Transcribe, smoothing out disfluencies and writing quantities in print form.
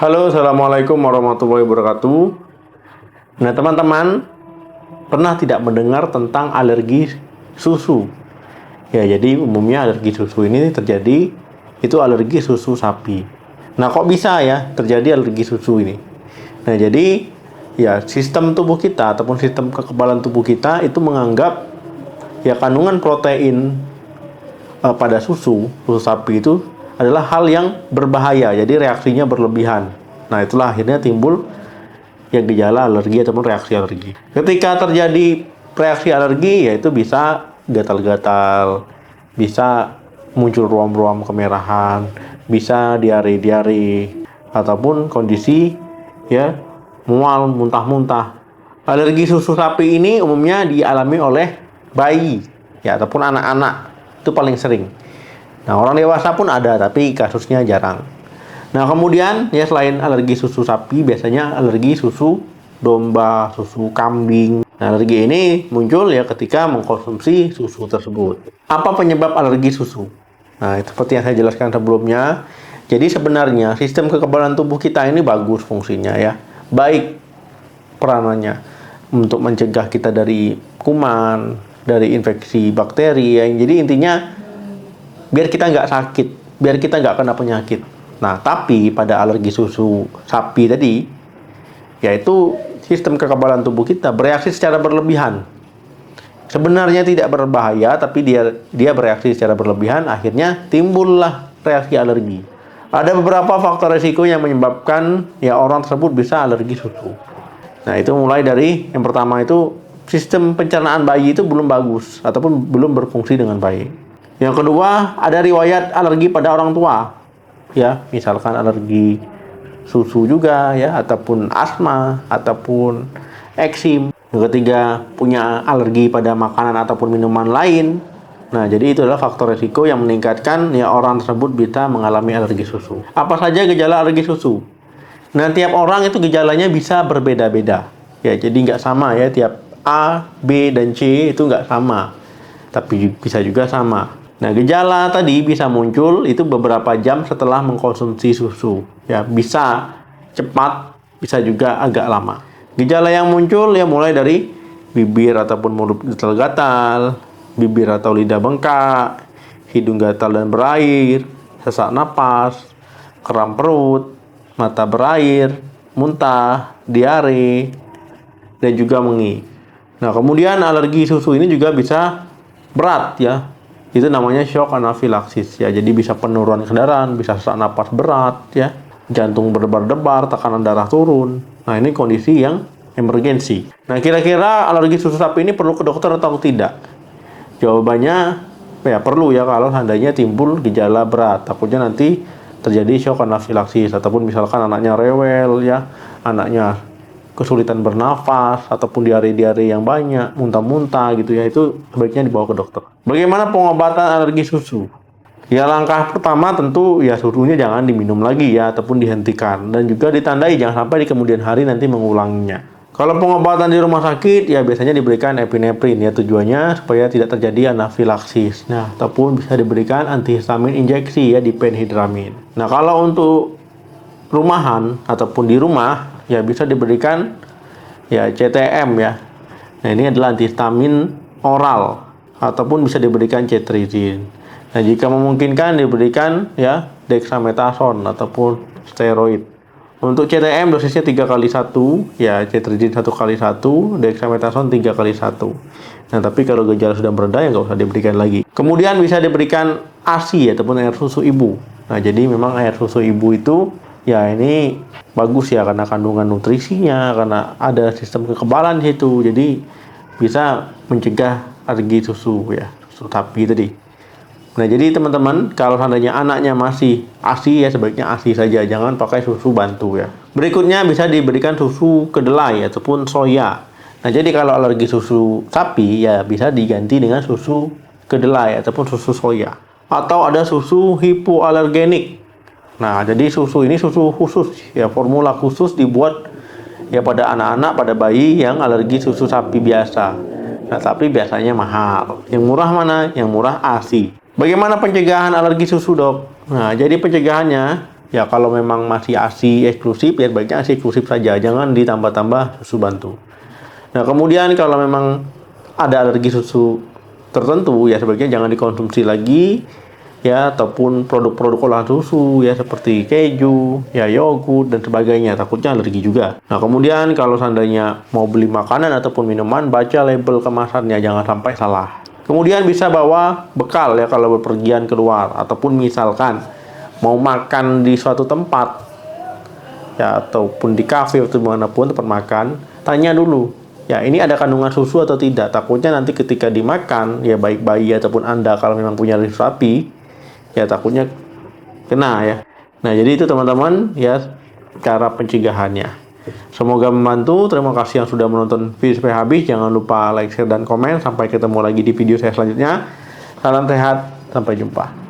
Halo, Assalamualaikum warahmatullahi wabarakatuh. Nah, teman-teman, pernah tidak mendengar tentang alergi susu? Ya, jadi umumnya alergi susu ini terjadi, itu alergi susu sapi. Nah, kok bisa ya terjadi alergi susu ini? Nah, jadi ya sistem tubuh kita ataupun sistem kekebalan tubuh kita itu menganggap ya kandungan protein pada susu sapi itu adalah hal yang berbahaya, jadi reaksinya berlebihan. Nah, itulah akhirnya timbul yang gejala alergi ataupun reaksi alergi. Ketika terjadi reaksi alergi, yaitu bisa gatal-gatal, bisa muncul ruam-ruam kemerahan, bisa diare-diare, ataupun kondisi ya mual, muntah-muntah. Alergi susu sapi ini umumnya dialami oleh bayi ya ataupun anak-anak, itu paling sering. Nah, orang dewasa pun ada, tapi kasusnya jarang. Nah, kemudian ya selain alergi susu sapi, biasanya alergi susu domba, susu kambing. Nah, alergi ini muncul ya ketika mengkonsumsi susu tersebut. Apa penyebab alergi susu? Nah, seperti yang saya jelaskan sebelumnya, jadi sebenarnya sistem kekebalan tubuh kita ini bagus fungsinya ya. Baik peranannya untuk mencegah kita dari kuman, dari infeksi bakteri ya. Jadi intinya biar kita nggak sakit, biar kita nggak kena penyakit. Nah, tapi pada alergi susu sapi tadi, yaitu sistem kekebalan tubuh kita bereaksi secara berlebihan. Sebenarnya tidak berbahaya, tapi dia bereaksi secara berlebihan, akhirnya timbullah reaksi alergi. Ada beberapa faktor resiko yang menyebabkan ya orang tersebut bisa alergi susu. Nah, itu mulai dari yang pertama itu sistem pencernaan bayi itu belum bagus ataupun belum berfungsi dengan baik. Yang kedua, ada riwayat alergi pada orang tua. Ya, misalkan alergi susu juga ya, ataupun asma, ataupun eksim. Yang ketiga, punya alergi pada makanan ataupun minuman lain. Nah, jadi itu adalah faktor risiko yang meningkatkan ya orang tersebut bisa mengalami alergi susu. Apa saja gejala alergi susu? Nah, tiap orang itu gejalanya bisa berbeda-beda. Ya, jadi nggak sama ya, tiap A, B, dan C itu nggak sama. Tapi bisa juga sama. Nah, gejala tadi bisa muncul itu beberapa jam setelah mengkonsumsi susu. Ya, bisa cepat, bisa juga agak lama. Gejala yang muncul ya mulai dari bibir ataupun mulut gatal-gatal, bibir atau lidah bengkak, hidung gatal dan berair, sesak napas, kram perut, mata berair, muntah, diare, dan juga mengi. Nah, kemudian alergi susu ini juga bisa berat ya. Itu namanya shock anafilaksis ya. Jadi bisa penurunan kesadaran, bisa sesak napas berat ya, jantung berdebar-debar, tekanan darah turun. Nah, ini kondisi yang emergensi. Nah, kira-kira alergi susu sapi ini perlu ke dokter atau tidak? Jawabannya ya perlu ya kalau seandainya timbul gejala berat. Takutnya nanti terjadi shock anafilaksis ataupun misalkan anaknya rewel ya, anaknya kesulitan bernafas ataupun diare-diare yang banyak, muntah-muntah gitu ya, itu sebaiknya dibawa ke dokter. Bagaimana pengobatan alergi susu? Ya, langkah pertama tentu ya susunya jangan diminum lagi ya ataupun dihentikan, dan juga ditandai jangan sampai di kemudian hari nanti mengulanginya. Kalau pengobatan di rumah sakit ya biasanya diberikan epinefrin ya, tujuannya supaya tidak terjadi anafilaksis. Nah, ataupun bisa diberikan antihistamin injeksi ya, diphenhydramine. Nah, kalau untuk rumahan ataupun di rumah ya bisa diberikan ya CTM ya. Nah, ini adalah antihistamin oral ataupun bisa diberikan cetirizine. Nah, jika memungkinkan diberikan ya dexamethasone ataupun steroid. Untuk CTM dosisnya 3x1 ya, cetirizine 1x1, dexamethasone 3x1. Nah, tapi kalau gejala sudah mereda ya nggak usah diberikan lagi. Kemudian bisa diberikan ASI ataupun air susu ibu. Nah, jadi memang air susu ibu itu ya ini bagus ya karena kandungan nutrisinya, karena ada sistem kekebalan di situ. Jadi bisa mencegah alergi susu ya, susu sapi tadi. Nah, jadi teman-teman, kalau seandainya anaknya masih ASI ya sebaiknya ASI saja, jangan pakai susu bantu ya. Berikutnya bisa diberikan susu kedelai ataupun soya. Nah, jadi kalau alergi susu sapi ya bisa diganti dengan susu kedelai ataupun susu soya. Atau ada susu hipoalergenik. Nah, jadi susu ini susu khusus ya, formula khusus dibuat ya pada anak-anak, pada bayi yang alergi susu sapi biasa. Nah, tapi biasanya mahal. Yang murah mana? Yang murah ASI. Bagaimana pencegahan alergi susu, dok? Nah, jadi pencegahannya Ya kalau memang masih ASI eksklusif, ya baiknya ASI eksklusif saja, jangan ditambah-tambah susu bantu. Nah kemudian kalau memang ada alergi susu tertentu, ya sebaiknya jangan dikonsumsi lagi, ya, ataupun produk-produk olahan susu, ya, seperti keju, ya, yogurt dan sebagainya, takutnya alergi juga. Nah kemudian kalau seandainya mau beli makanan ataupun minuman, baca label kemasannya, jangan sampai salah. Kemudian bisa bawa bekal, ya, kalau bepergian keluar, ataupun misalkan mau makan di suatu tempat, ya, ataupun di kafe atau dimanapun tempat makan, tanya dulu, ya, ini ada kandungan susu atau tidak. Takutnya nanti ketika dimakan, ya, baik bayi ataupun Anda kalau memang punya alergi sapi, ya, takutnya kena, ya. Nah jadi itu teman-teman, ya, cara pencegahannya. Semoga membantu. Terima kasih yang sudah menonton video sampai habis. Jangan lupa like, share, dan komen. Sampai ketemu lagi di video saya selanjutnya. Salam sehat, sampai jumpa.